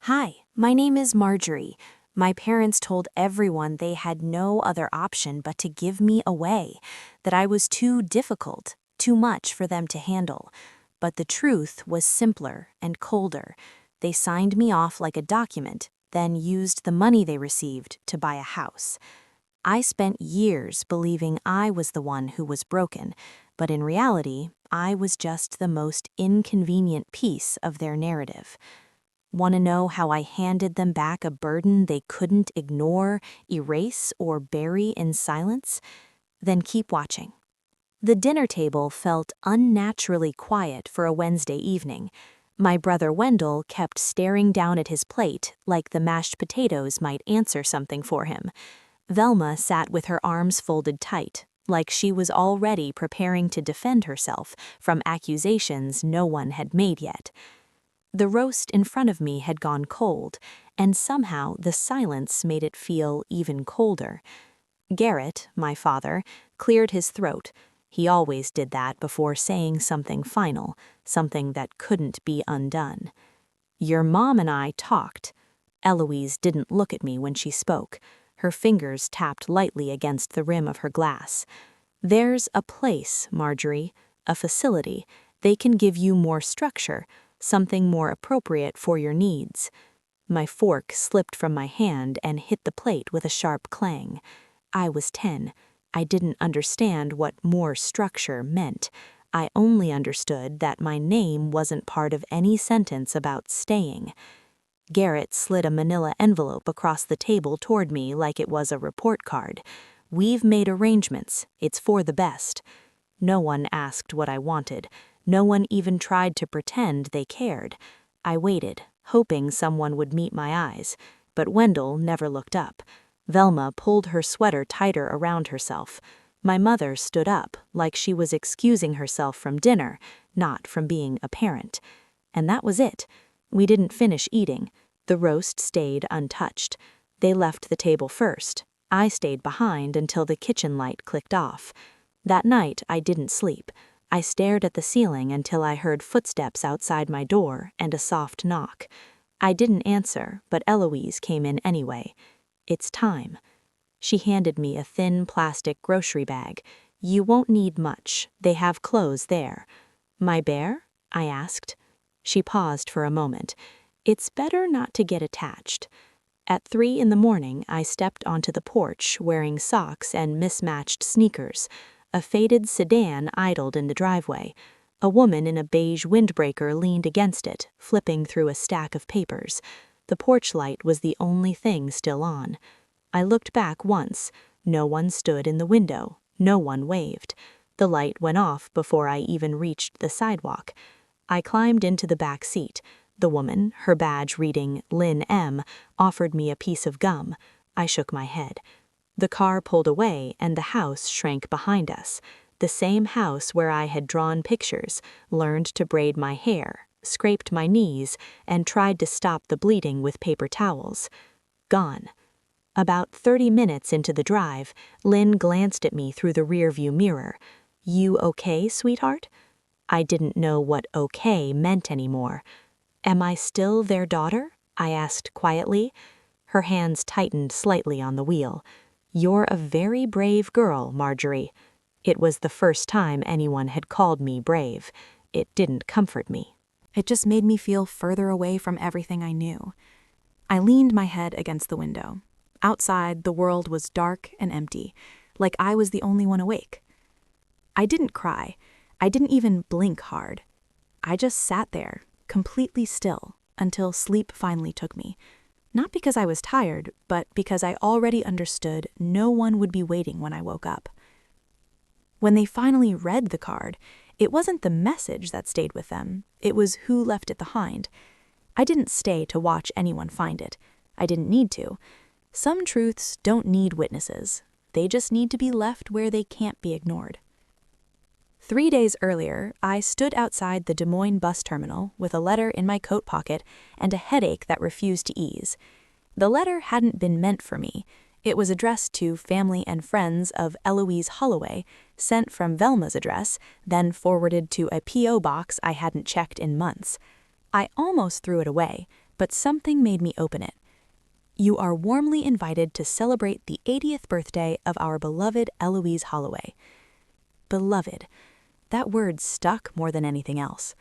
Hi, my name is Marjorie. My parents told everyone they had no other option but to give me away, that I was too difficult, too much for them to handle. But the truth was simpler and colder. They signed me off like a document, then used the money they received to buy a house. I spent years believing I was the one who was broken, but in reality, I was just the most inconvenient piece of their narrative. Want to know how I handed them back a burden they couldn't ignore, erase, or bury in silence? Then keep watching. The dinner table felt unnaturally quiet for a Wednesday evening. My brother Wendell kept staring down at his plate like the mashed potatoes might answer something for him. Velma sat with her arms folded tight, like she was already preparing to defend herself from accusations no one had made yet. The roast in front of me had gone cold, and somehow the silence made it feel even colder. Garrett, my father, cleared his throat. He always did that before saying something final, something that couldn't be undone. Your mom and I talked. Eloise didn't look at me when she spoke. Her fingers tapped lightly against the rim of her glass. There's a place, Marjorie, a facility. They can give you more structure, something more appropriate for your needs. My fork slipped from my hand and hit the plate with a sharp clang. I was 10. I didn't understand what more structure meant. I only understood that my name wasn't part of any sentence about staying. Garrett slid a manila envelope across the table toward me like it was a report card. We've made arrangements. It's for the best. No one asked what I wanted. No one even tried to pretend they cared. I waited, hoping someone would meet my eyes, but Wendell never looked up. Velma pulled her sweater tighter around herself. My mother stood up, like she was excusing herself from dinner, not from being a parent. And that was it. We didn't finish eating. The roast stayed untouched. They left the table first. I stayed behind until the kitchen light clicked off. That night, I didn't sleep. I stared at the ceiling until I heard footsteps outside my door and a soft knock. I didn't answer, but Eloise came in anyway. It's time. She handed me a thin plastic grocery bag. You won't need much. They have clothes there. My bear? I asked. She paused for a moment. It's better not to get attached. At 3 in the morning, I stepped onto the porch wearing socks and mismatched sneakers. A faded sedan idled in the driveway. A woman in a beige windbreaker leaned against it, flipping through a stack of papers. The porch light was the only thing still on. I looked back once. No one stood in the window. No one waved. The light went off before I even reached the sidewalk. I climbed into the back seat. The woman, her badge reading Lynn M., offered me a piece of gum. I shook my head. The car pulled away and the house shrank behind us. The same house where I had drawn pictures, learned to braid my hair, scraped my knees, and tried to stop the bleeding with paper towels. Gone. About 30 minutes into the drive, Lynn glanced at me through the rearview mirror. You okay, sweetheart? I didn't know what okay meant anymore. Am I still their daughter? I asked quietly. Her hands tightened slightly on the wheel. You're a very brave girl, Marjorie. It was the first time anyone had called me brave. It didn't comfort me. It just made me feel further away from everything I knew. I leaned my head against the window. Outside, the world was dark and empty, like I was the only one awake. I didn't cry. I didn't even blink hard. I just sat there, completely still, until sleep finally took me. Not because I was tired, but because I already understood no one would be waiting when I woke up. When they finally read the card, it wasn't the message that stayed with them. It was who left it behind. I didn't stay to watch anyone find it. I didn't need to. Some truths don't need witnesses. They just need to be left where they can't be ignored. 3 days earlier, I stood outside the Des Moines bus terminal with a letter in my coat pocket and a headache that refused to ease. The letter hadn't been meant for me. It was addressed to family and friends of Eloise Holloway, sent from Velma's address, then forwarded to a P.O. box I hadn't checked in months. I almost threw it away, but something made me open it. You are warmly invited to celebrate the 80th birthday of our beloved Eloise Holloway. Beloved. That word stuck more than anything else.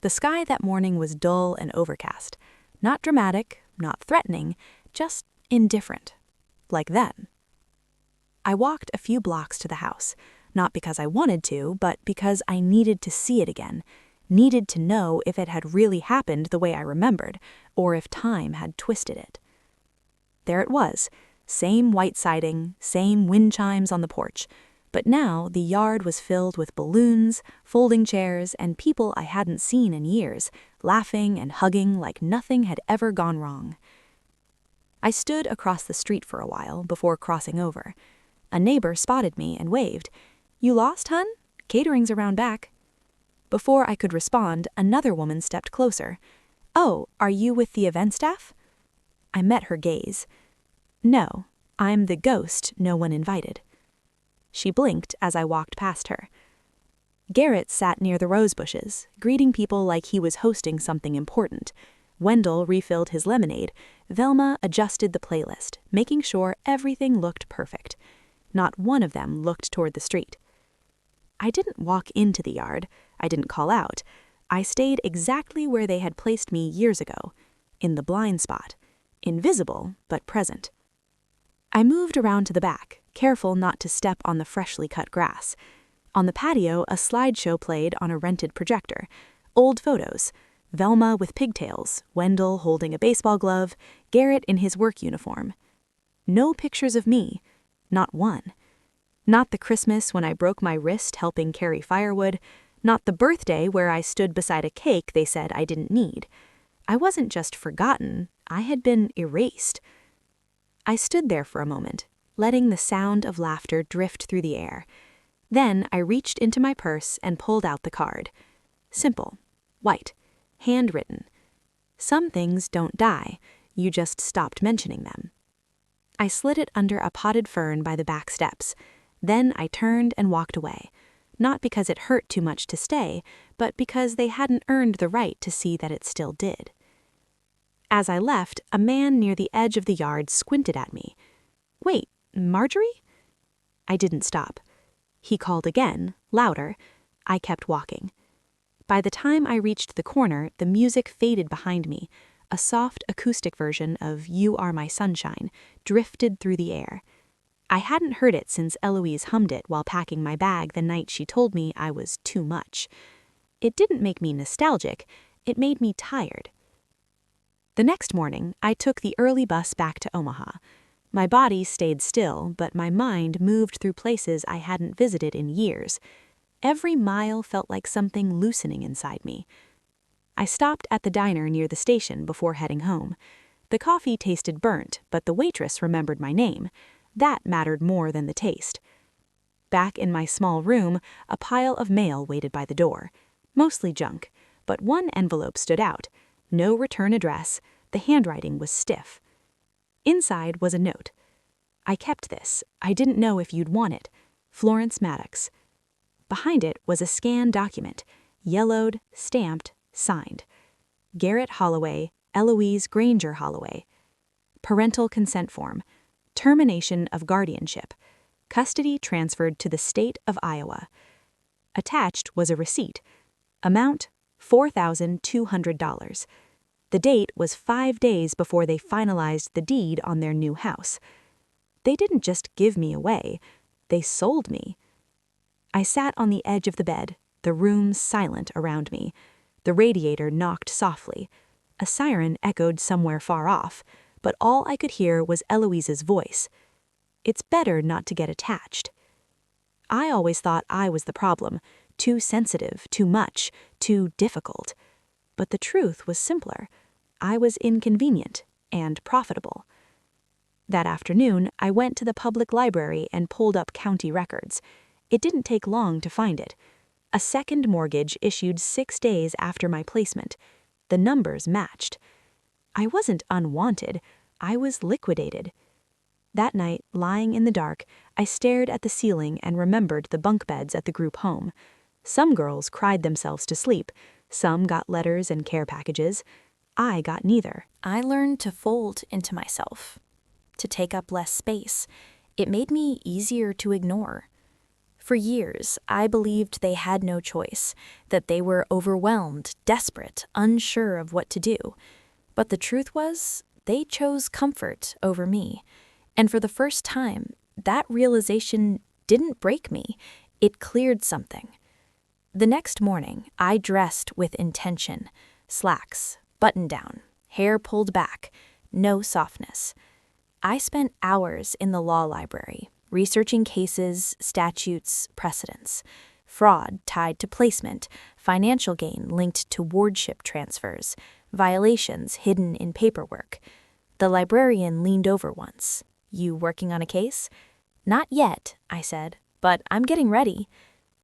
The sky that morning was dull and overcast. Not dramatic, not threatening, just indifferent. Like then. I walked a few blocks to the house, not because I wanted to, but because I needed to see it again, needed to know if it had really happened the way I remembered, or if time had twisted it. There it was, same white siding, same wind chimes on the porch, but now the yard was filled with balloons, folding chairs, and people I hadn't seen in years, laughing and hugging like nothing had ever gone wrong. I stood across the street for a while before crossing over. A neighbor spotted me and waved. "You lost, hun? Catering's around back." Before I could respond, another woman stepped closer. "Oh, are you with the event staff?" I met her gaze. "No, I'm the ghost no one invited." She blinked as I walked past her. Garrett sat near the rose bushes, greeting people like he was hosting something important. Wendell refilled his lemonade. Velma adjusted the playlist, making sure everything looked perfect. Not one of them looked toward the street. I didn't walk into the yard. I didn't call out. I stayed exactly where they had placed me years ago, in the blind spot, invisible but present. I moved around to the back, careful not to step on the freshly cut grass. On the patio, a slideshow played on a rented projector. Old photos. Velma with pigtails, Wendell holding a baseball glove, Garrett in his work uniform. No pictures of me. Not one. Not the Christmas when I broke my wrist helping carry firewood. Not the birthday where I stood beside a cake they said I didn't need. I wasn't just forgotten, I had been erased. I stood there for a moment, letting the sound of laughter drift through the air. Then I reached into my purse and pulled out the card. Simple. White. Handwritten. Some things don't die, you just stopped mentioning them. I slid it under a potted fern by the back steps. Then I turned and walked away, not because it hurt too much to stay, but because they hadn't earned the right to see that it still did. As I left, a man near the edge of the yard squinted at me. "Wait, Marjorie?" I didn't stop. He called again, louder. I kept walking. By the time I reached the corner, the music faded behind me. A soft acoustic version of "You Are My Sunshine" drifted through the air. I hadn't heard it since Eloise hummed it while packing my bag the night she told me I was too much. It didn't make me nostalgic, it made me tired. The next morning, I took the early bus back to Omaha. My body stayed still, but my mind moved through places I hadn't visited in years. Every mile felt like something loosening inside me. I stopped at the diner near the station before heading home. The coffee tasted burnt, but the waitress remembered my name. That mattered more than the taste. Back in my small room, a pile of mail waited by the door. Mostly junk, but one envelope stood out. No return address. The handwriting was stiff. Inside was a note. "I kept this. I didn't know if you'd want it. Florence Maddox." Behind it was a scanned document, yellowed, stamped, signed. Garrett Holloway, Eloise Granger Holloway. Parental consent form. Termination of guardianship. Custody transferred to the state of Iowa. Attached was a receipt. Amount, $4,200. The date was 5 days before they finalized the deed on their new house. They didn't just give me away, they sold me. I sat on the edge of the bed, the room silent around me. The radiator knocked softly. A siren echoed somewhere far off, but all I could hear was Eloise's voice. It's better not to get attached. I always thought I was the problem, too sensitive, too much, too difficult. But the truth was simpler. I was inconvenient and profitable. That afternoon, I went to the public library and pulled up county records. It didn't take long to find it. A second mortgage issued 6 days after my placement. The numbers matched. I wasn't unwanted. I was liquidated. That night, lying in the dark, I stared at the ceiling and remembered the bunk beds at the group home. Some girls cried themselves to sleep. Some got letters and care packages. I got neither. I learned to fold into myself, to take up less space. It made me easier to ignore. For years, I believed they had no choice, that they were overwhelmed, desperate, unsure of what to do. But the truth was, they chose comfort over me. And for the first time, that realization didn't break me. It cleared something. The next morning, I dressed with intention. Slacks, button down, hair pulled back, no softness. I spent hours in the law library, researching cases, statutes, precedents. Fraud tied to placement, financial gain linked to wardship transfers, violations hidden in paperwork. The librarian leaned over once. "You working on a case?" "Not yet," I said, "but I'm getting ready."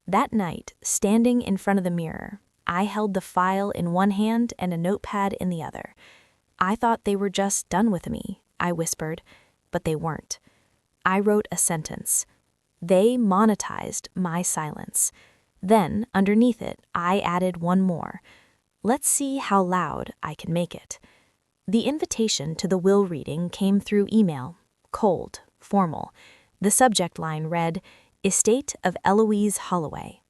That night, standing in front of the mirror, I held the file in one hand and a notepad in the other. "I thought they were just done with me," I whispered, but they weren't. I wrote a sentence. "They monetized my silence." Then, underneath it, I added one more. "Let's see how loud I can make it." The invitation to the will reading came through email, cold, formal. The subject line read, "Estate of Eloise Holloway."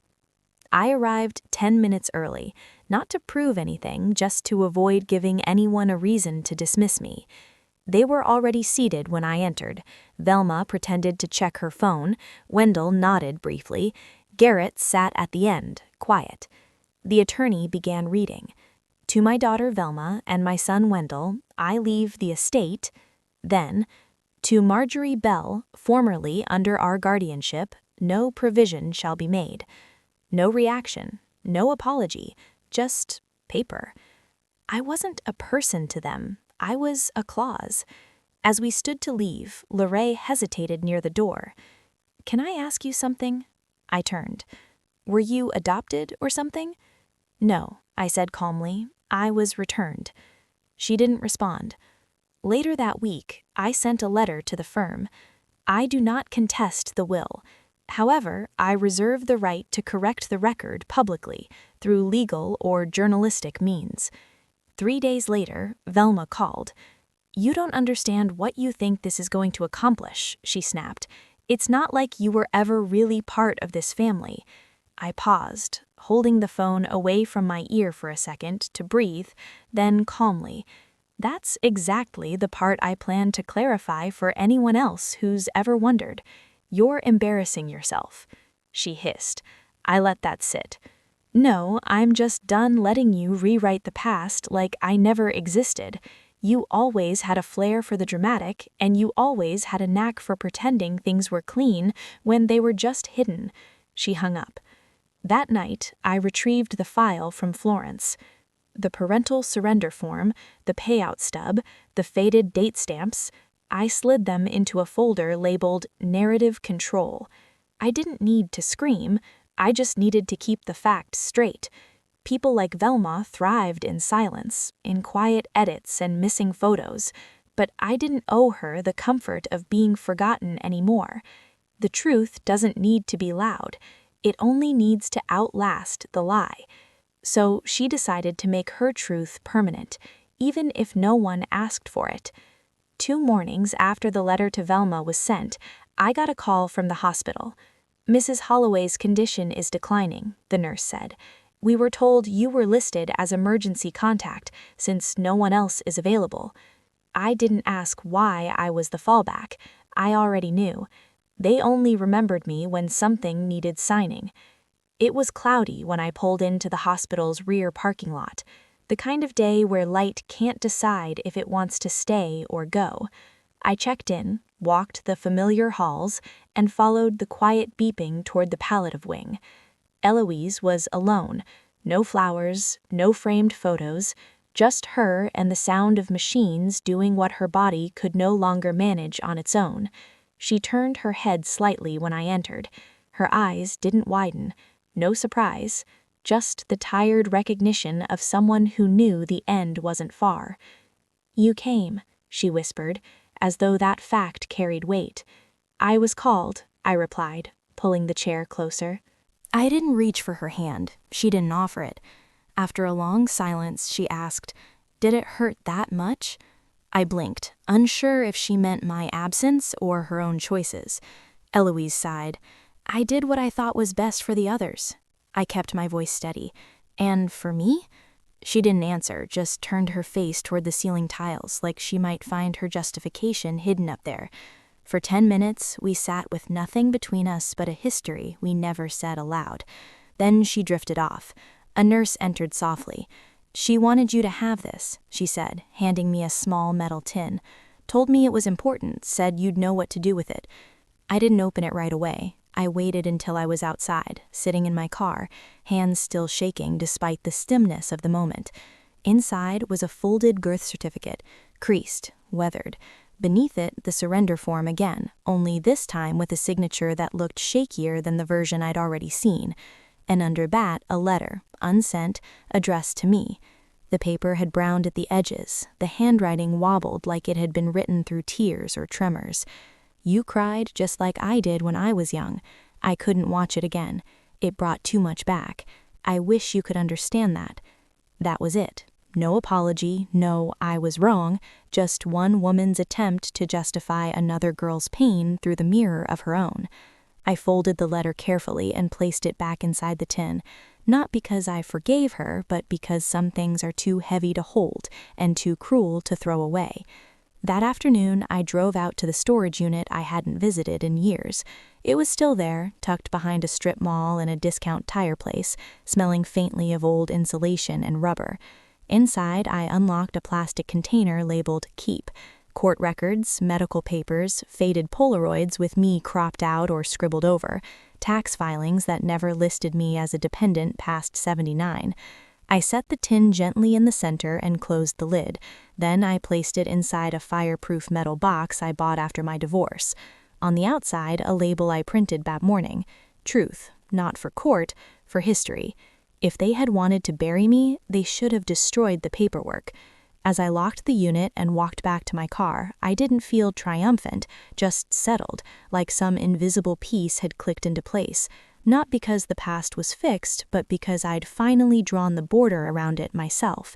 I arrived 10 minutes early, not to prove anything, just to avoid giving anyone a reason to dismiss me. They were already seated when I entered. Velma pretended to check her phone. Wendell nodded briefly. Garrett sat at the end, quiet. The attorney began reading. "To my daughter Velma and my son Wendell, I leave the estate." Then, "To Marjorie Bell, formerly under our guardianship, no provision shall be made." No reaction, no apology, just paper. I wasn't a person to them. I was a clause. As we stood to leave, Lorraine hesitated near the door. "Can I ask you something?" I turned. "Were you adopted or something?" "No," I said calmly. "I was returned." She didn't respond. Later that week, I sent a letter to the firm. I do not contest the will. However, I reserve the right to correct the record publicly through legal or journalistic means. 3 days later, Velma called. "You don't understand what you think this is going to accomplish," she snapped. "It's not like you were ever really part of this family." I paused, holding the phone away from my ear for a second to breathe, then calmly. "That's exactly the part I plan to clarify for anyone else who's ever wondered. You're embarrassing yourself." She hissed. I let that sit. "No, I'm just done letting you rewrite the past like I never existed. You always had a flair for the dramatic, and you always had a knack for pretending things were clean when they were just hidden." She hung up. That night, I retrieved the file from Florence. The parental surrender form, the payout stub, the faded date stamps. I slid them into a folder labeled Narrative Control. I didn't need to scream, I just needed to keep the facts straight. People like Velma thrived in silence, in quiet edits and missing photos, but I didn't owe her the comfort of being forgotten anymore. The truth doesn't need to be loud, it only needs to outlast the lie. So she decided to make her truth permanent, even if no one asked for it. 2 mornings after the letter to Velma was sent, I got a call from the hospital. "Mrs. Holloway's condition is declining," the nurse said. "We were told you were listed as emergency contact since no one else is available." I didn't ask why I was the fallback. I already knew. They only remembered me when something needed signing. It was cloudy when I pulled into the hospital's rear parking lot. The kind of day where light can't decide if it wants to stay or go. I checked in, walked the familiar halls, and followed the quiet beeping toward the palliative wing. Eloise was alone. No flowers, no framed photos, just her and the sound of machines doing what her body could no longer manage on its own. She turned her head slightly when I entered. Her eyes didn't widen. No surprise. Just the tired recognition of someone who knew the end wasn't far. "You came," she whispered, as though that fact carried weight. "I was called," I replied, pulling the chair closer. I didn't reach for her hand. She didn't offer it. After a long silence, she asked, Did it hurt that much? I blinked, unsure if she meant my absence or her own choices. Eloise sighed. I did what I thought was best for the others. I kept my voice steady. And for me? She didn't answer, just turned her face toward the ceiling tiles, like she might find her justification hidden up there. For 10 minutes, we sat with nothing between us but a history we never said aloud. Then she drifted off. A nurse entered softly. She wanted you to have this, she said, handing me a small metal tin. Told me it was important, said you'd know what to do with it. I didn't open it right away. I waited until I was outside, sitting in my car, hands still shaking despite the stiffness of the moment. Inside was a folded birth certificate, creased, weathered. Beneath it, the surrender form again, only this time with a signature that looked shakier than the version I'd already seen. And under that, a letter, unsent, addressed to me. The paper had browned at the edges, the handwriting wobbled like it had been written through tears or tremors. You cried just like I did when I was young. I couldn't watch it again. It brought too much back. I wish you could understand that. That was it. No apology, no I was wrong, just one woman's attempt to justify another girl's pain through the mirror of her own. I folded the letter carefully and placed it back inside the tin, not because I forgave her, but because some things are too heavy to hold and too cruel to throw away. That afternoon, I drove out to the storage unit I hadn't visited in years. It was still there, tucked behind a strip mall and a discount tire place, smelling faintly of old insulation and rubber. Inside, I unlocked a plastic container labeled Keep. Court records, medical papers, faded Polaroids with me cropped out or scribbled over, tax filings that never listed me as a dependent past 79. I set the tin gently in the center and closed the lid. Then I placed it inside a fireproof metal box I bought after my divorce. On the outside, a label I printed that morning. Truth, not for court, for history. If they had wanted to bury me, they should have destroyed the paperwork. As I locked the unit and walked back to my car, I didn't feel triumphant, just settled, like some invisible piece had clicked into place. Not because the past was fixed, but because I'd finally drawn the border around it myself.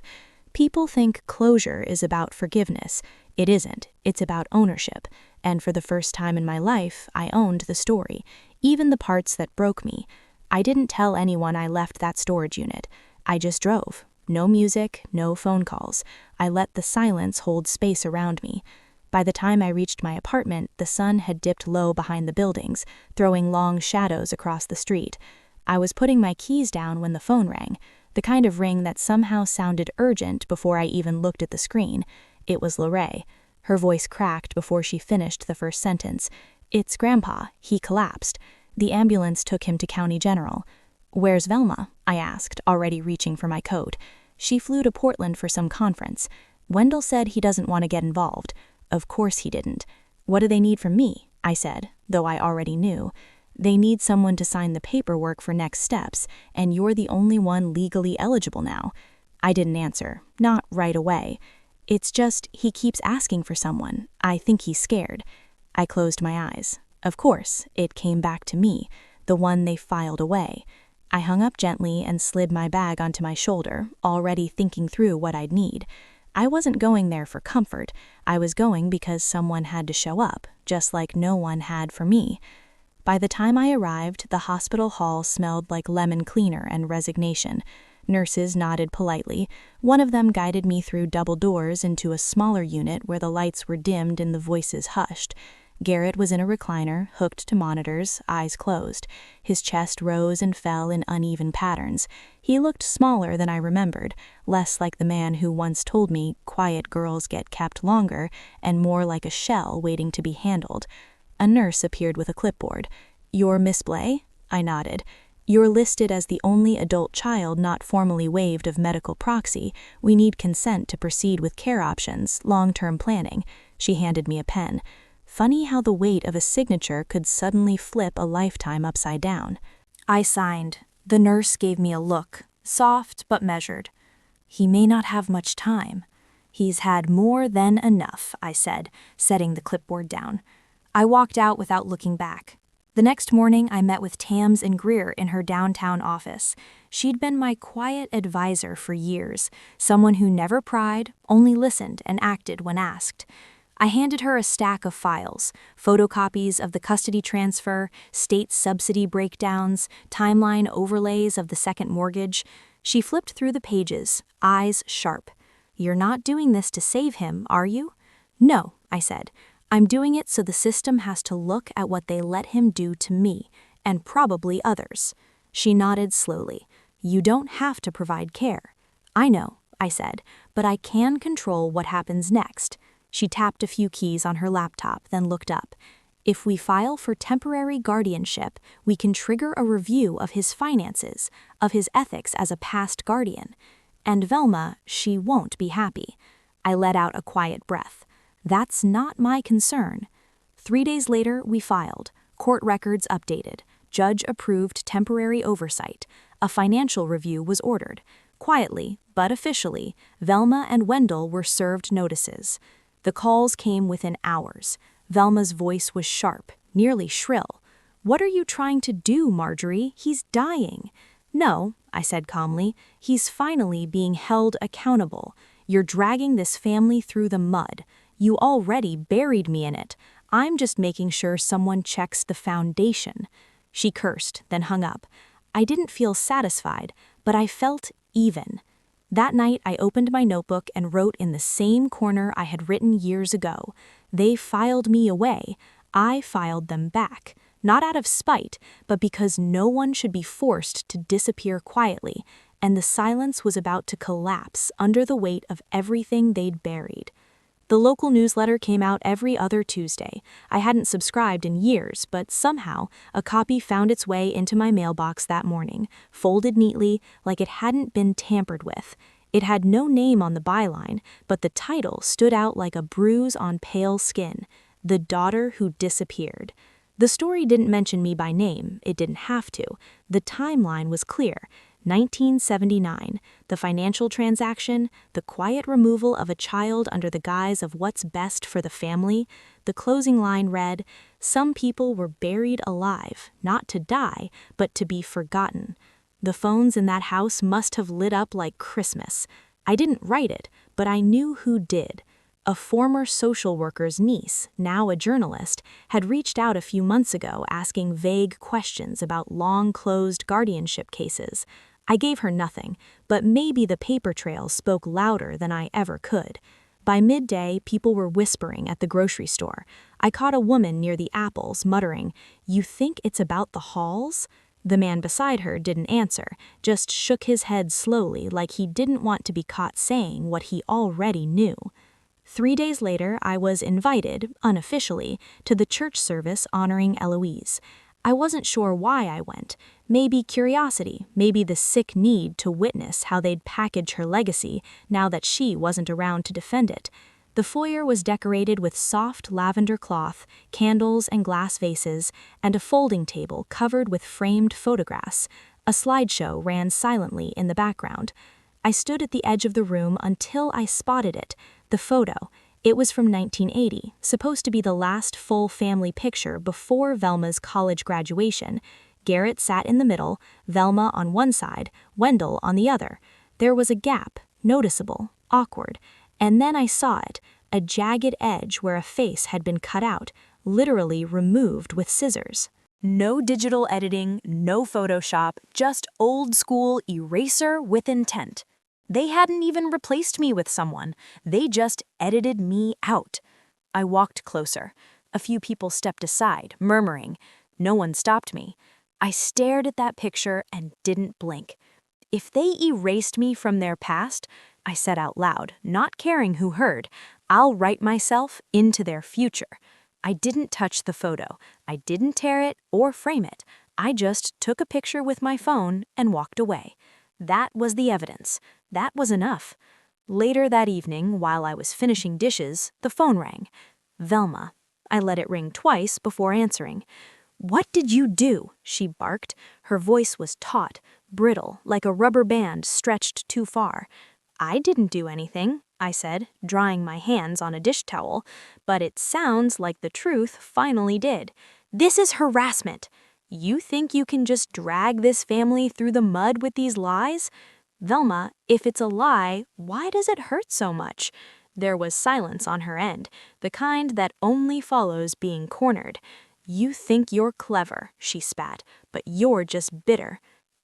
People think closure is about forgiveness. It isn't. It's about ownership. And for the first time in my life, I owned the story, even the parts that broke me. I didn't tell anyone I left that storage unit. I just drove. No music, no phone calls. I let the silence hold space around me. By the time I reached my apartment, the sun had dipped low behind the buildings, throwing long shadows across the street. I was putting my keys down when the phone rang, the kind of ring that somehow sounded urgent before I even looked at the screen. It was Lorraine. Her voice cracked before she finished the first sentence. It's Grandpa. He collapsed. The ambulance took him to County General. Where's Velma? I asked, already reaching for my coat. She flew to Portland for some conference. Wendell said he doesn't want to get involved. Of course he didn't. What do they need from me? I said, though I already knew. They need someone to sign the paperwork for next steps, and you're the only one legally eligible now. I didn't answer, not right away. It's just, he keeps asking for someone. I think he's scared. I closed my eyes. Of course, it came back to me, the one they filed away. I hung up gently and slid my bag onto my shoulder, already thinking through what I'd need. I wasn't going there for comfort. I was going because someone had to show up, just like no one had for me. By the time I arrived, the hospital hall smelled like lemon cleaner and resignation. Nurses nodded politely. One of them guided me through double doors into a smaller unit where the lights were dimmed and the voices hushed. Garrett was in a recliner, hooked to monitors, eyes closed. His chest rose and fell in uneven patterns. He looked smaller than I remembered, less like the man who once told me quiet girls get kept longer, and more like a shell waiting to be handled. A nurse appeared with a clipboard. You're Miss Blay? I nodded. You're listed as the only adult child not formally waived of medical proxy. We need consent to proceed with care options, long-term planning. She handed me a pen. Funny how the weight of a signature could suddenly flip a lifetime upside down. I signed. The nurse gave me a look, soft but measured. He may not have much time. He's had more than enough, I said, setting the clipboard down. I walked out without looking back. The next morning, I met with Tams and Greer in her downtown office. She'd been my quiet advisor for years, someone who never pried, only listened and acted when asked. I handed her a stack of files, photocopies of the custody transfer, state subsidy breakdowns, timeline overlays of the second mortgage. She flipped through the pages, eyes sharp. "You're not doing this to save him, are you?" "No," I said. "I'm doing it so the system has to look at what they let him do to me, and probably others." She nodded slowly. "You don't have to provide care." "I know," I said, "but I can control what happens next." She tapped a few keys on her laptop, then looked up. "If we file for temporary guardianship, we can trigger a review of his finances, of his ethics as a past guardian. And Velma, she won't be happy." I let out a quiet breath. "That's not my concern." 3 days later, we filed. Court records updated. Judge-approved temporary oversight. A financial review was ordered. Quietly, but officially, Velma and Wendell were served notices. The calls came within hours. Velma's voice was sharp, nearly shrill. "What are you trying to do, Marjorie? He's dying." "No," I said calmly. "He's finally being held accountable. You're dragging this family through the mud. You already buried me in it. I'm just making sure someone checks the foundation." She cursed, then hung up. I didn't feel satisfied, but I felt even. That night, I opened my notebook and wrote in the same corner I had written years ago. They filed me away. I filed them back. Not out of spite, but because no one should be forced to disappear quietly, and the silence was about to collapse under the weight of everything they'd buried. The local newsletter came out every other Tuesday. I hadn't subscribed in years, but somehow a copy found its way into my mailbox that morning, folded neatly, like it hadn't been tampered with. It had no name on the byline, but the title stood out like a bruise on pale skin: "The Daughter Who Disappeared." The story didn't mention me by name. It didn't have to. The timeline was clear. 1979, the financial transaction, the quiet removal of a child under the guise of what's best for the family. The closing line read, "Some people were buried alive, not to die, but to be forgotten." The phones in that house must have lit up like Christmas. I didn't write it, but I knew who did. A former social worker's niece, now a journalist, had reached out a few months ago asking vague questions about long-closed guardianship cases. I gave her nothing, but maybe the paper trail spoke louder than I ever could. By midday, people were whispering at the grocery store. I caught a woman near the apples muttering, "You think it's about the Halls?" The man beside her didn't answer, just shook his head slowly like he didn't want to be caught saying what he already knew. 3 days later, I was invited, unofficially, to the church service honoring Eloise. I wasn't sure why I went. Maybe curiosity, maybe the sick need to witness how they'd package her legacy now that she wasn't around to defend it. The foyer was decorated with soft lavender cloth, candles and glass vases, and a folding table covered with framed photographs. A slideshow ran silently in the background. I stood at the edge of the room until I spotted it, the photo. It was from 1980, supposed to be the last full family picture before Velma's college graduation. Garrett sat in the middle, Velma on one side, Wendell on the other. There was a gap, noticeable, awkward, and then I saw it, a jagged edge where a face had been cut out, literally removed with scissors. No digital editing, no Photoshop, just old-school eraser with intent. They hadn't even replaced me with someone. They just edited me out. I walked closer. A few people stepped aside, murmuring. No one stopped me. I stared at that picture and didn't blink. If they erased me from their past, I said out loud, not caring who heard, I'll write myself into their future. I didn't touch the photo. I didn't tear it or frame it. I just took a picture with my phone and walked away. That was the evidence. That was enough. Later that evening, while I was finishing dishes, the phone rang. Velma. I let it ring twice before answering. "What did you do?" she barked. Her voice was taut, brittle, like a rubber band stretched too far. "I didn't do anything," I said, drying my hands on a dish towel, "but it sounds like the truth finally did. This is harassment. You think you can just drag this family through the mud with these lies? Velma, if it's a lie, why does it hurt so much? There was silence on her end, the kind that only follows being cornered. You think you're clever, she spat, but you're just bitter.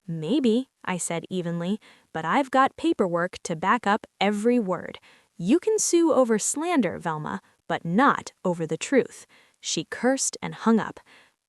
Maybe, I said evenly, but I've got paperwork to back up every word. You can sue over slander, Velma, but not over the truth. She cursed and hung up.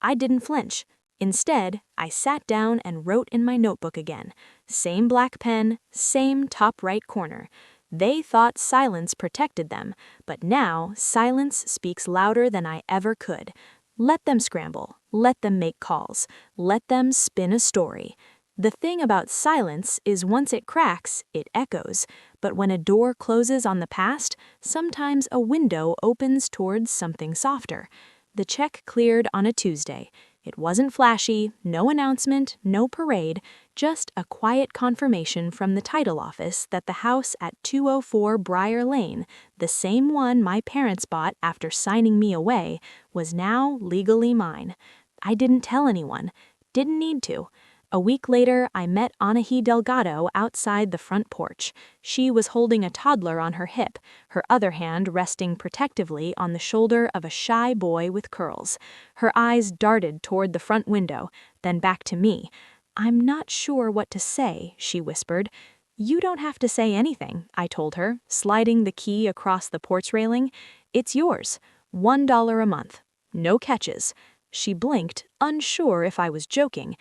I didn't flinch. Instead, I sat down and wrote in my notebook again. Same black pen, same top right corner. They thought silence protected them, but now silence speaks louder than I ever could. Let them scramble, let them make calls, let them spin a story. The thing about silence is once it cracks, it echoes, but when a door closes on the past, sometimes a window opens towards something softer. The check cleared on a Tuesday. It wasn't flashy, no announcement, no parade, just a quiet confirmation from the title office that the house at 204 Briar Lane, the same one my parents bought after signing me away, was now legally mine. I didn't tell anyone. Didn't need to. A week later, I met Anahi Delgado outside the front porch. She was holding a toddler on her hip, her other hand resting protectively on the shoulder of a shy boy with curls. Her eyes darted toward the front window, then back to me. "I'm not sure what to say," she whispered. "You don't have to say anything," I told her, sliding the key across the porch railing. "It's yours. $1 a month. No catches." She blinked, unsure if I was joking.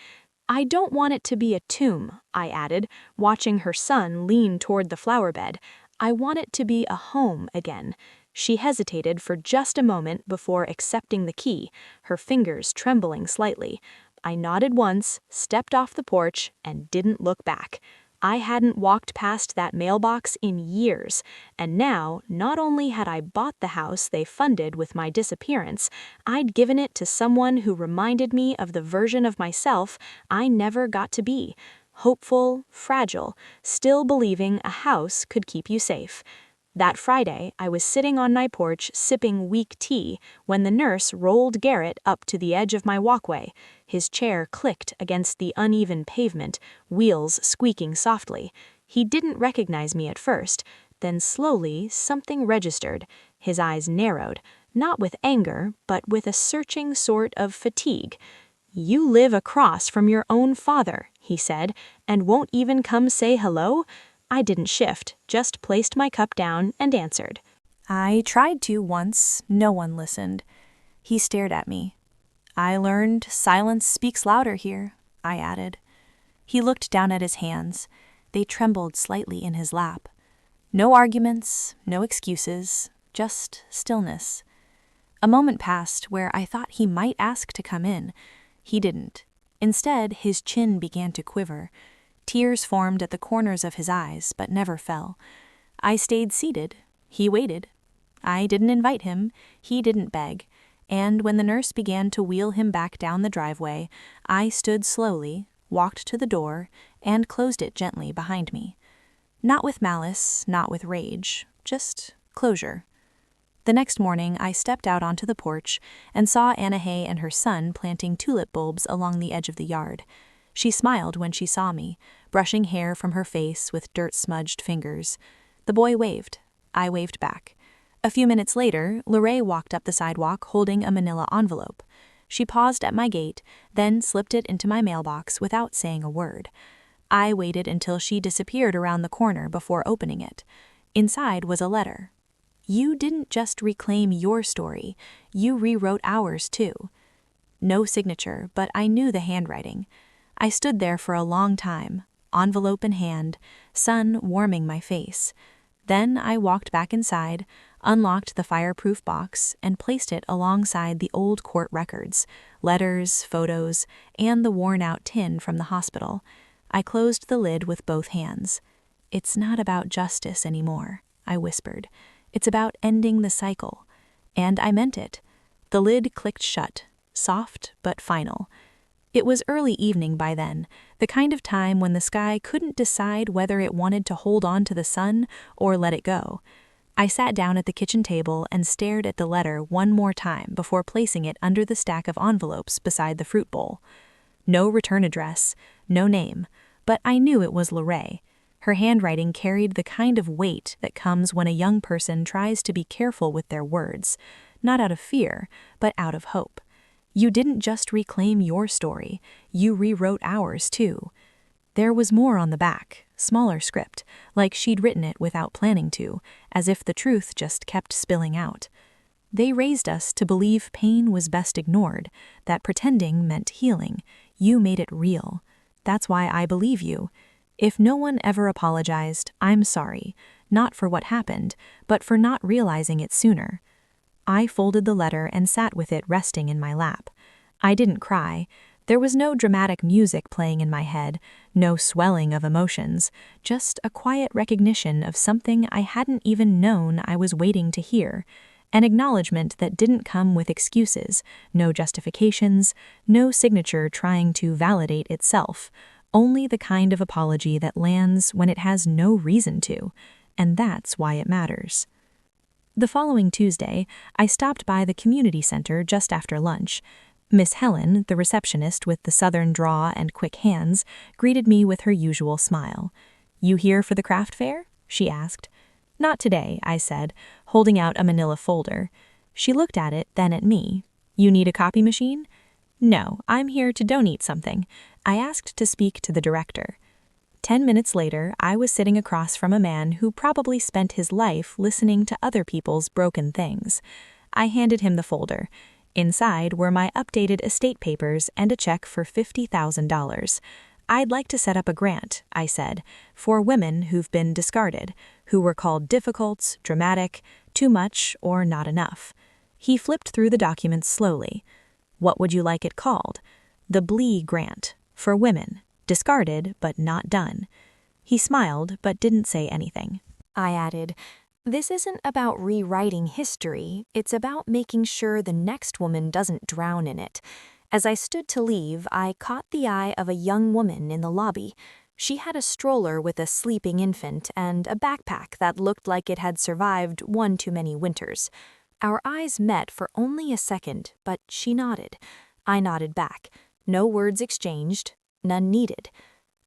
"I don't want it to be a tomb," I added, watching her son lean toward the flower bed. "I want it to be a home again." She hesitated for just a moment before accepting the key, her fingers trembling slightly. I nodded once, stepped off the porch, and didn't look back. I hadn't walked past that mailbox in years, and now, not only had I bought the house they funded with my disappearance, I'd given it to someone who reminded me of the version of myself I never got to be. Hopeful, fragile, still believing a house could keep you safe. That Friday, I was sitting on my porch sipping weak tea when the nurse rolled Garrett up to the edge of my walkway. His chair clicked against the uneven pavement, wheels squeaking softly. He didn't recognize me at first. Then slowly, something registered. His eyes narrowed, not with anger, but with a searching sort of fatigue. "You live across from your own father," he said, "and won't even come say hello?" I didn't shift, just placed my cup down and answered. I tried to once, no one listened. He stared at me. "I learned silence speaks louder here," I added. He looked down at his hands. They trembled slightly in his lap. No arguments, no excuses, just stillness. A moment passed where I thought he might ask to come in. He didn't. Instead, his chin began to quiver. Tears formed at the corners of his eyes, but never fell. I stayed seated. He waited. I didn't invite him. He didn't beg. And when the nurse began to wheel him back down the driveway, I stood slowly, walked to the door, and closed it gently behind me. Not with malice, not with rage, just closure. The next morning, I stepped out onto the porch and saw Anahe and her son planting tulip bulbs along the edge of the yard. She smiled when she saw me, brushing hair from her face with dirt-smudged fingers. The boy waved. I waved back. A few minutes later, Lorraine walked up the sidewalk holding a manila envelope. She paused at my gate, then slipped it into my mailbox without saying a word. I waited until she disappeared around the corner before opening it. Inside was a letter. "You didn't just reclaim your story, you rewrote ours too." No signature, but I knew the handwriting. I stood there for a long time, envelope in hand, sun warming my face. Then I walked back inside, unlocked the fireproof box, and placed it alongside the old court records, letters, photos, and the worn-out tin from the hospital. I closed the lid with both hands. "It's not about justice anymore," I whispered. "It's about ending the cycle." And I meant it. The lid clicked shut, soft but final. It was early evening by then, the kind of time when the sky couldn't decide whether it wanted to hold on to the sun or let it go. I sat down at the kitchen table and stared at the letter one more time before placing it under the stack of envelopes beside the fruit bowl. No return address, no name, but I knew it was Lorraine. Her handwriting carried the kind of weight that comes when a young person tries to be careful with their words, not out of fear, but out of hope. You didn't just reclaim your story, you rewrote ours too. There was more on the back, smaller script, like she'd written it without planning to, as if the truth just kept spilling out. They raised us to believe pain was best ignored, that pretending meant healing. You made it real. That's why I believe you. If no one ever apologized, I'm sorry, not for what happened, but for not realizing it sooner. I folded the letter and sat with it resting in my lap. I didn't cry. There was no dramatic music playing in my head, no swelling of emotions, just a quiet recognition of something I hadn't even known I was waiting to hear, an acknowledgement that didn't come with excuses, no justifications, no signature trying to validate itself, only the kind of apology that lands when it has no reason to, and that's why it matters. The following Tuesday, I stopped by the community center just after lunch. Miss Helen, the receptionist with the southern drawl and quick hands, greeted me with her usual smile. "You here for the craft fair?" she asked. "Not today," I said, holding out a manila folder. She looked at it, then at me. "You need a copy machine?" "No, I'm here to donate something." I asked to speak to the director. 10 minutes later, I was sitting across from a man who probably spent his life listening to other people's broken things. I handed him the folder. Inside were my updated estate papers and a check for $50,000. "I'd like to set up a grant," I said, "for women who've been discarded, who were called difficult, dramatic, too much, or not enough." He flipped through the documents slowly. "What would you like it called?" "The Blee Grant, for women, discarded but not done." He smiled but didn't say anything. I added, "This isn't about rewriting history, it's about making sure the next woman doesn't drown in it." As I stood to leave, I caught the eye of a young woman in the lobby. She had a stroller with a sleeping infant and a backpack that looked like it had survived one too many winters. Our eyes met for only a second, but she nodded. I nodded back. No words exchanged, none needed.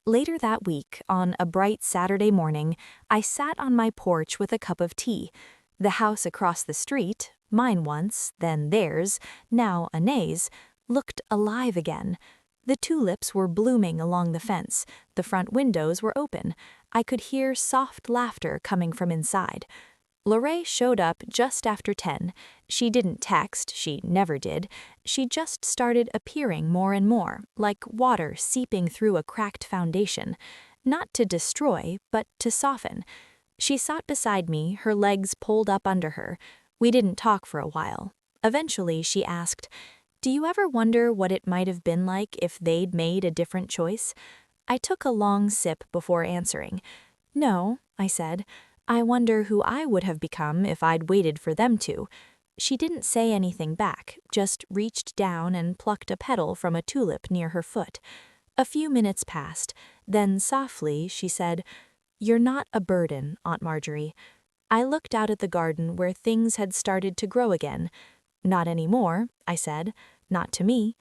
Later that week, on a bright Saturday morning, I sat on my porch with a cup of tea. The house across the street, mine once, then theirs, now Anae's, looked alive again. The tulips were blooming along the fence. The front windows were open. I could hear soft laughter coming from inside. Lorraine showed up just after 10. She didn't text, she never did. She just started appearing more and more, like water seeping through a cracked foundation. Not to destroy, but to soften. She sat beside me, her legs pulled up under her. We didn't talk for a while. Eventually, she asked, "Do you ever wonder what it might have been like if they'd made a different choice?" I took a long sip before answering. "No," I said. "I wonder who I would have become if I'd waited for them to." She didn't say anything back, just reached down and plucked a petal from a tulip near her foot. A few minutes passed, then softly she said, "You're not a burden, Aunt Marjorie." I looked out at the garden where things had started to grow again. "Not anymore," I said, "not to me."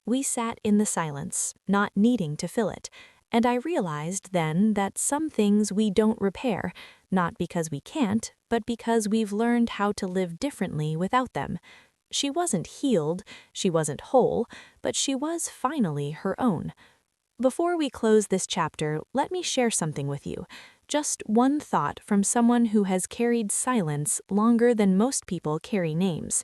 We sat in the silence, not needing to fill it, and I realized then that some things we don't repair, not because we can't, but because we've learned how to live differently without them. She wasn't healed, she wasn't whole, but she was finally her own. Before we close this chapter, let me share something with you. Just one thought from someone who has carried silence longer than most people carry names.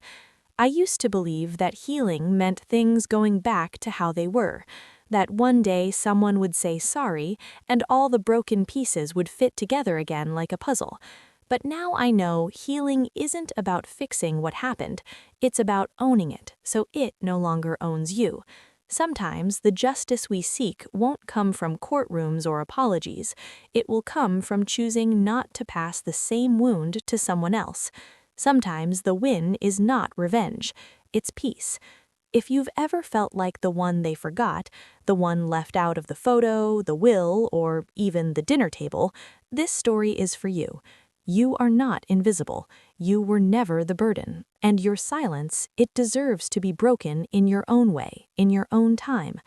I used to believe that healing meant things going back to how they were, that one day someone would say sorry and all the broken pieces would fit together again like a puzzle. But now I know healing isn't about fixing what happened, it's about owning it so it no longer owns you. Sometimes the justice we seek won't come from courtrooms or apologies. It will come from choosing not to pass the same wound to someone else. Sometimes the win is not revenge, it's peace. If you've ever felt like the one they forgot, the one left out of the photo, the will, or even the dinner table, this story is for you. You are not invisible. You were never the burden. And your silence, it deserves to be broken in your own way, in your own time.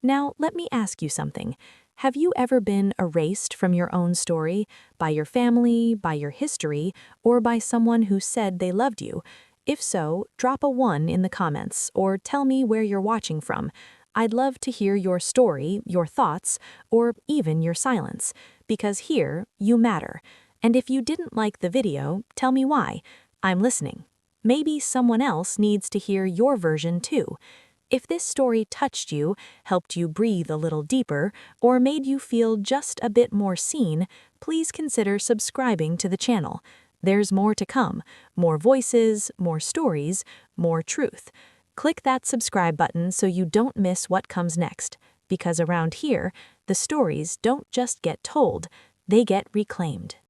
Now, let me ask you something. Have you ever been erased from your own story, by your family, by your history, or by someone who said they loved you? If so, drop a 1 in the comments or tell me where you're watching from. I'd love to hear your story, your thoughts, or even your silence, because here, you matter. And if you didn't like the video, tell me why. I'm listening. Maybe someone else needs to hear your version too. If this story touched you, helped you breathe a little deeper, or made you feel just a bit more seen, please consider subscribing to the channel. There's more to come, more voices, more stories, more truth. Click that subscribe button so you don't miss what comes next, because around here, the stories don't just get told, they get reclaimed.